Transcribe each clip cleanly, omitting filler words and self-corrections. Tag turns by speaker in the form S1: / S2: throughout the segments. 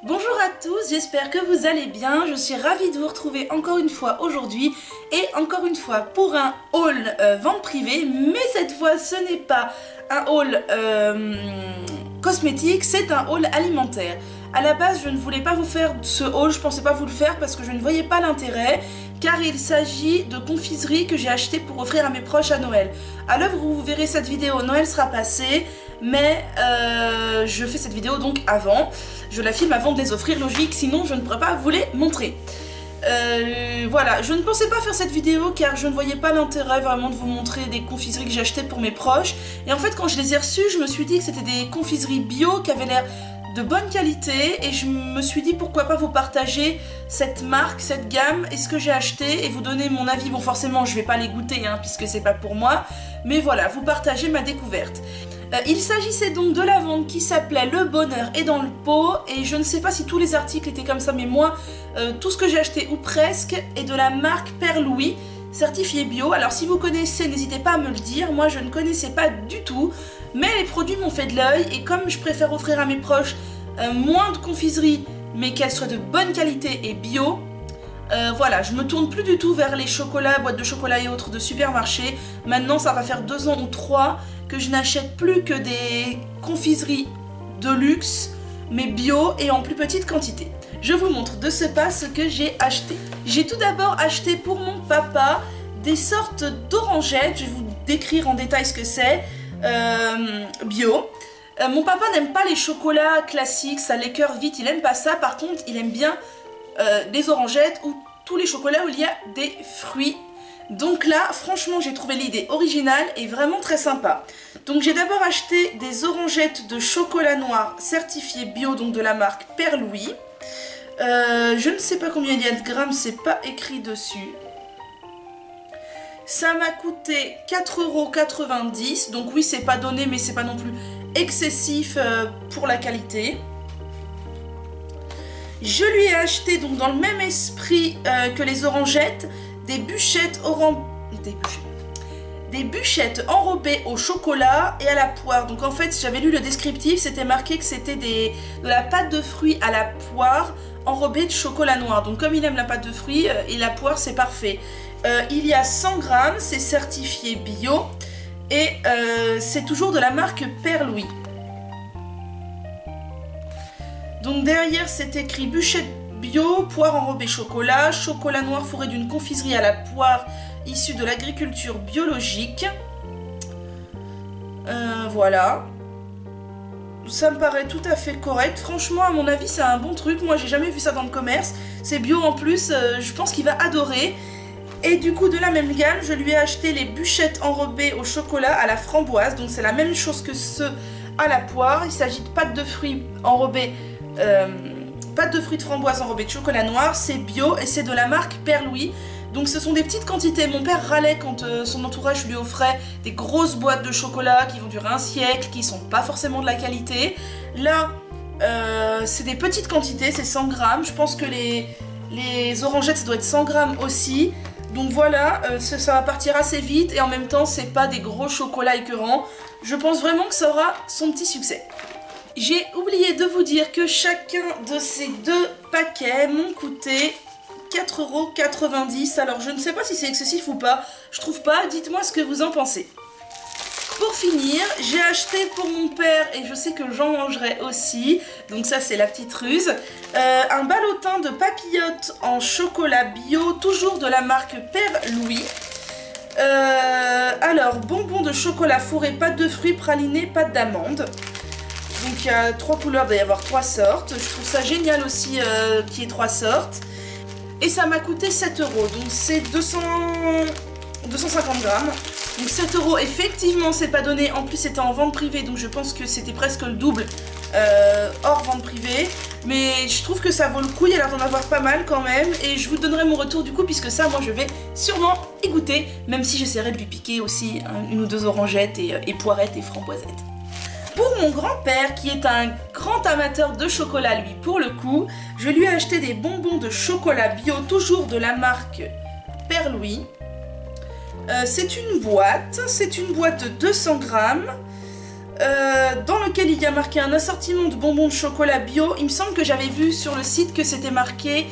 S1: Bonjour à tous, j'espère que vous allez bien. Je suis ravie de vous retrouver encore une fois aujourd'hui et encore une fois pour un haul vente privée, mais cette fois ce n'est pas un haul cosmétique, c'est un haul alimentaire. À la base je ne voulais pas vous faire ce haul, je pensais pas vous le faire parce que je ne voyais pas l'intérêt, car il s'agit de confiseries que j'ai achetées pour offrir à mes proches à Noël. À l'heure où vous verrez cette vidéo, Noël sera passé, mais je fais cette vidéo donc avant. Je la filme avant de les offrir, logique, sinon je ne pourrais pas vous les montrer. Voilà, je ne pensais pas faire cette vidéo car je ne voyais pas l'intérêt vraiment de vous montrer des confiseries que j'ai achetées pour mes proches. Et en fait quand je les ai reçues, je me suis dit que c'était des confiseries bio qui avaient l'air de bonne qualité et je me suis dit pourquoi pas vous partager cette marque, cette gamme et ce que j'ai acheté et vous donner mon avis. Bon forcément je vais pas les goûter hein, puisque c'est pas pour moi, mais voilà, vous partagez ma découverte. Il s'agissait donc de la vente qui s'appelait Le bonheur est dans le pot et je ne sais pas si tous les articles étaient comme ça, mais moi tout ce que j'ai acheté ou presque est de la marque Père Louis, certifié bio. Alors si vous connaissez, n'hésitez pas à me le dire, moi je ne connaissais pas du tout, mais les produits m'ont fait de l'œil et comme je préfère offrir à mes proches moins de confiseries mais qu'elles soient de bonne qualité et bio, voilà, je me tourne plus du tout vers les chocolats, boîtes de chocolat et autres de supermarché. Maintenant ça va faire 2 ans ou 3 que je n'achète plus que des confiseries de luxe mais bio et en plus petite quantité. Je vous montre de ce pas ce que j'ai acheté. J'ai tout d'abord acheté pour mon papa des sortes d'orangettes, je vais vous décrire en détail ce que c'est, bio. Mon papa n'aime pas les chocolats classiques, ça l'écœure vite, il aime pas ça. Par contre il aime bien des orangettes ou tous les chocolats où il y a des fruits. Donc là franchement j'ai trouvé l'idée originale et vraiment très sympa. Donc j'ai d'abord acheté des orangettes de chocolat noir certifiées bio, donc de la marque Père Louis. Je ne sais pas combien il y a de grammes, c'est pas écrit dessus. Ça m'a coûté 4,90 €, donc oui c'est pas donné mais c'est pas non plus excessif pour la qualité. Je lui ai acheté donc dans le même esprit que les orangettes des bûchettes enrobées au chocolat et à la poire. Donc en fait j'avais lu le descriptif, c'était marqué que c'était de la pâte de fruits à la poire enrobée de chocolat noir. Donc comme il aime la pâte de fruits et la poire c'est parfait. Il y a 100 grammes, c'est certifié bio et c'est toujours de la marque Père Louis. Donc derrière c'est écrit bûchette bio, poire enrobée chocolat, chocolat noir fourré d'une confiserie à la poire issue de l'agriculture biologique. Voilà. Ça me paraît tout à fait correct. Franchement à mon avis c'est un bon truc. Moi j'ai jamais vu ça dans le commerce. C'est bio en plus, je pense qu'il va adorer. Et du coup de la même gamme je lui ai acheté les bûchettes enrobées au chocolat à la framboise. Donc c'est la même chose que ceux à la poire. Il s'agit de pâte de fruits enrobée, pâte de fruits de framboise enrobée de chocolat noir. C'est bio et c'est de la marque Père Louis. Donc ce sont des petites quantités. Mon père râlait quand son entourage lui offrait des grosses boîtes de chocolat qui vont durer un siècle, qui sont pas forcément de la qualité. Là c'est des petites quantités, c'est 100 grammes. Je pense que les orangettes ça doit être 100 grammes aussi. Donc voilà, ça va partir assez vite et en même temps c'est pas des gros chocolats écœurants. Je pense vraiment que ça aura son petit succès. J'ai oublié de vous dire que chacun de ces 2 paquets m'ont coûté 4,90 €. Alors je ne sais pas si c'est excessif ou pas, je trouve pas, dites-moi ce que vous en pensez. Pour finir, j'ai acheté pour mon père, et je sais que j'en mangerai aussi, donc ça c'est la petite ruse, un ballotin de papillotes en chocolat bio, toujours de la marque Père Louis. Alors, bonbons de chocolat fourré, pâte de fruits, praliné, pâte d'amande. Donc il y a 3 couleurs, il doit y avoir 3 sortes. Je trouve ça génial aussi qu'il y ait 3 sortes. Et ça m'a coûté 7 €, donc c'est 250 grammes. Donc 7 €, effectivement c'est pas donné, en plus c'était en vente privée, donc je pense que c'était presque le double hors vente privée. Mais je trouve que ça vaut le coup, il y a l'air d'en avoir pas mal quand même. Et je vous donnerai mon retour du coup, puisque ça moi je vais sûrement y goûter. Même si j'essaierai de lui piquer aussi 1 ou 2 orangettes et poirettes et framboisettes. Pour mon grand-père, qui est un grand amateur de chocolat lui pour le coup, je lui ai acheté des bonbons de chocolat bio, toujours de la marque Père Louis. C'est une boîte de 200 grammes. dans lequel il y a marqué un assortiment de bonbons de chocolat bio. Il me semble que j'avais vu sur le site que c'était marqué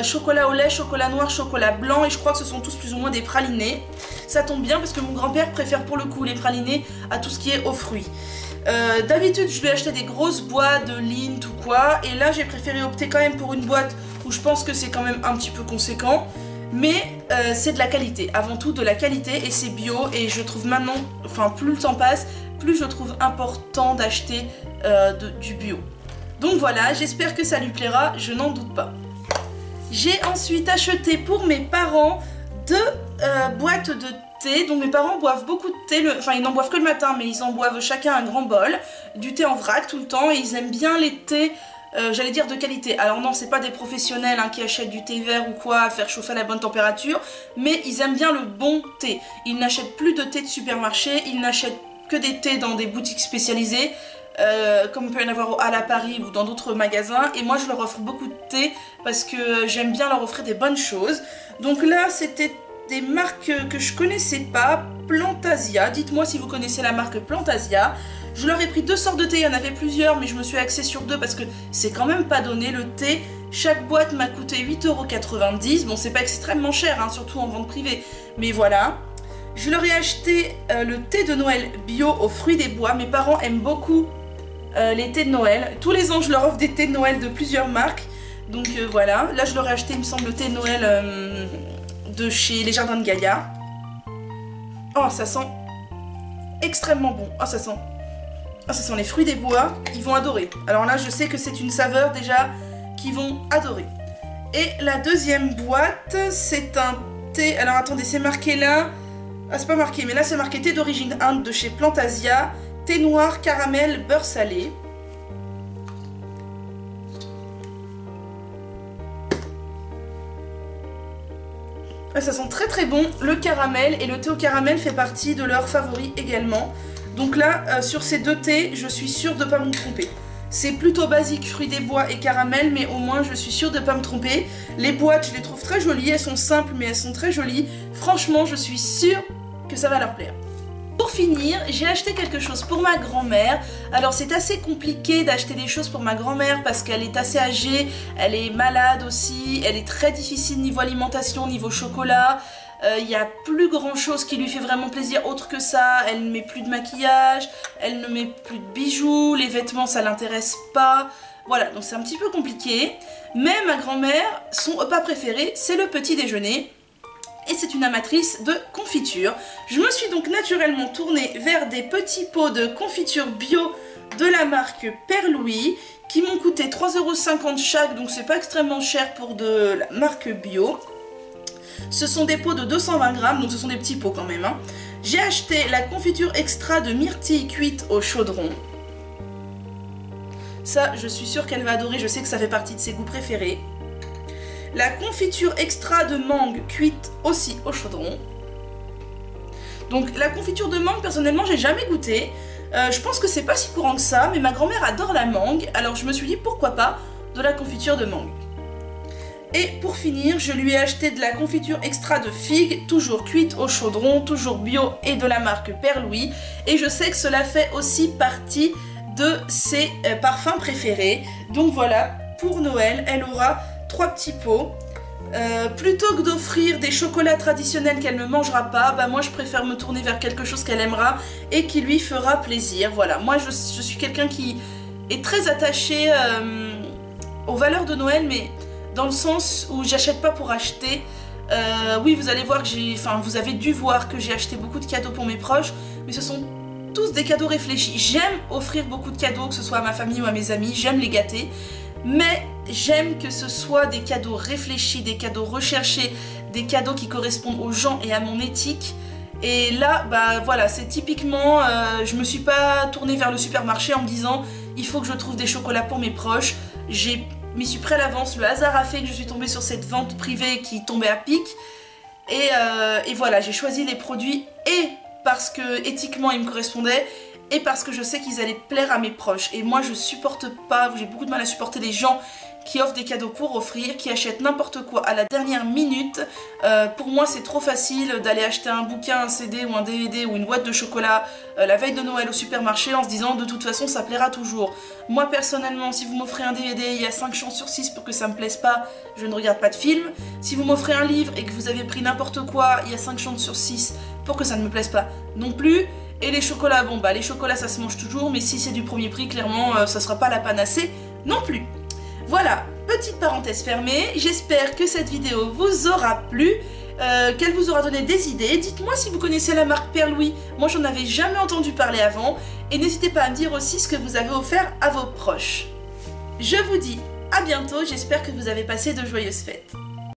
S1: chocolat au lait, chocolat noir, chocolat blanc, et je crois que ce sont tous plus ou moins des pralinés. Ça tombe bien parce que mon grand-père préfère pour le coup les pralinés à tout ce qui est aux fruits. D'habitude je lui ai acheté des grosses boîtes de Lindt ou quoi, et là j'ai préféré opter quand même pour une boîte où je pense que c'est quand même un petit peu conséquent, mais c'est de la qualité, avant tout de la qualité, et c'est bio, et je trouve maintenant, enfin plus le temps passe, plus je trouve important d'acheter du bio. Donc voilà, j'espère que ça lui plaira, je n'en doute pas. J'ai ensuite acheté pour mes parents 2 boîtes de thé. Donc mes parents boivent beaucoup de thé, enfin ils n'en boivent que le matin, mais ils en boivent chacun un grand bol, du thé en vrac tout le temps, et ils aiment bien les thés, j'allais dire de qualité. Alors non, c'est pas des professionnels hein, qui achètent du thé vert ou quoi à faire chauffer à la bonne température, mais ils aiment bien le bon thé. Ils n'achètent plus de thé de supermarché, ils n'achètent que des thés dans des boutiques spécialisées, comme il peut y en avoir à la Paris ou dans d'autres magasins, et moi je leur offre beaucoup de thé parce que j'aime bien leur offrir des bonnes choses. Donc là c'était des marques que je connaissais pas, Plantasia, dites-moi si vous connaissez la marque Plantasia. Je leur ai pris 2 sortes de thé, il y en avait plusieurs mais je me suis axée sur 2 parce que c'est quand même pas donné le thé. Chaque boîte m'a coûté 8,90 €, bon c'est pas extrêmement cher hein, surtout en vente privée, mais voilà. Je leur ai acheté le thé de Noël bio aux fruits des bois. Mes parents aiment beaucoup les thés de Noël. Tous les ans, je leur offre des thés de Noël de plusieurs marques. Donc voilà. Là, je leur ai acheté, il me semble, le thé de Noël de chez Les Jardins de Gaïa. Oh, ça sent extrêmement bon. Oh, ça sent les fruits des bois. Ils vont adorer. Alors là, je sais que c'est une saveur déjà qu'ils vont adorer. Et la deuxième boîte, c'est un thé. Alors attendez, c'est marqué là. Ah, c'est pas marqué, mais là c'est marqué thé d'origine Inde de chez Plantasia, thé noir, caramel, beurre salé. Ah, ça sent très très bon, le caramel, et le thé au caramel fait partie de leurs favoris également. Donc là, sur ces 2 thés, je suis sûre de ne pas me tromper. C'est plutôt basique, fruits des bois et caramel, mais au moins je suis sûre de ne pas me tromper. Les boîtes, je les trouve très jolies, elles sont simples mais elles sont très jolies. Franchement, je suis sûre que ça va leur plaire. Pour finir, j'ai acheté quelque chose pour ma grand-mère. Alors c'est assez compliqué d'acheter des choses pour ma grand-mère parce qu'elle est assez âgée, elle est malade aussi, elle est très difficile niveau alimentation, niveau chocolat. Il n'y a plus grand chose qui lui fait vraiment plaisir autre que ça. Elle ne met plus de maquillage, elle ne met plus de bijoux, les vêtements ça l'intéresse pas. Voilà, donc c'est un petit peu compliqué. Mais ma grand-mère, son repas préféré, c'est le petit déjeuner. Et c'est une amatrice de confiture. Je me suis donc naturellement tournée vers des petits pots de confiture bio de la marque Père Louis qui m'ont coûté 3,50 € chaque, donc c'est pas extrêmement cher pour de la marque bio. Ce sont des pots de 220 grammes, donc ce sont des petits pots quand même. Hein. J'ai acheté la confiture extra de myrtille cuite au chaudron. Ça, je suis sûre qu'elle va adorer, je sais que ça fait partie de ses goûts préférés. La confiture extra de mangue cuite aussi au chaudron. Donc la confiture de mangue, personnellement, j'ai jamais goûté. Je pense que c'est pas si courant que ça, mais ma grand-mère adore la mangue, alors je me suis dit pourquoi pas de la confiture de mangue. Et pour finir, je lui ai acheté de la confiture extra de figue, toujours cuite au chaudron, toujours bio et de la marque Père Louis. Et je sais que cela fait aussi partie de ses parfums préférés. Donc voilà, pour Noël, elle aura 3 petits pots. Plutôt que d'offrir des chocolats traditionnels qu'elle ne mangera pas, bah moi je préfère me tourner vers quelque chose qu'elle aimera et qui lui fera plaisir. Voilà, moi je suis quelqu'un qui est très attaché aux valeurs de Noël, mais dans le sens où j'achète pas pour acheter. Oui, vous allez voir que vous avez dû voir que j'ai acheté beaucoup de cadeaux pour mes proches, mais ce sont tous des cadeaux réfléchis. J'aime offrir beaucoup de cadeaux, que ce soit à ma famille ou à mes amis, j'aime les gâter. Mais j'aime que ce soit des cadeaux réfléchis, des cadeaux recherchés, des cadeaux qui correspondent aux gens et à mon éthique. Et là, bah voilà, c'est typiquement, je me suis pas tournée vers le supermarché en me disant il faut que je trouve des chocolats pour mes proches. J'ai m'y suis pris à l'avance, le hasard a fait que je suis tombée sur cette vente privée qui tombait à pic. Et voilà, j'ai choisi les produits et parce que éthiquement ils me correspondaient, et parce que je sais qu'ils allaient plaire à mes proches. Et moi je supporte pas, j'ai beaucoup de mal à supporter les gens qui offre des cadeaux pour offrir, qui achète n'importe quoi à la dernière minute. Pour moi c'est trop facile d'aller acheter un bouquin, un CD ou un DVD ou une boîte de chocolat la veille de Noël au supermarché en se disant de toute façon ça plaira toujours. Moi personnellement, si vous m'offrez un DVD, il y a 5 chances sur 6 pour que ça me plaise pas, je ne regarde pas de film. Si vous m'offrez un livre et que vous avez pris n'importe quoi, il y a 5 chances sur 6 pour que ça ne me plaise pas non plus. Et les chocolats, bon bah les chocolats ça se mange toujours, mais si c'est du premier prix, clairement ça sera pas la panacée non plus. Voilà, petite parenthèse fermée, j'espère que cette vidéo vous aura plu, qu'elle vous aura donné des idées. Dites-moi si vous connaissez la marque Père Louis, moi j'en avais jamais entendu parler avant, et n'hésitez pas à me dire aussi ce que vous avez offert à vos proches. Je vous dis à bientôt, j'espère que vous avez passé de joyeuses fêtes.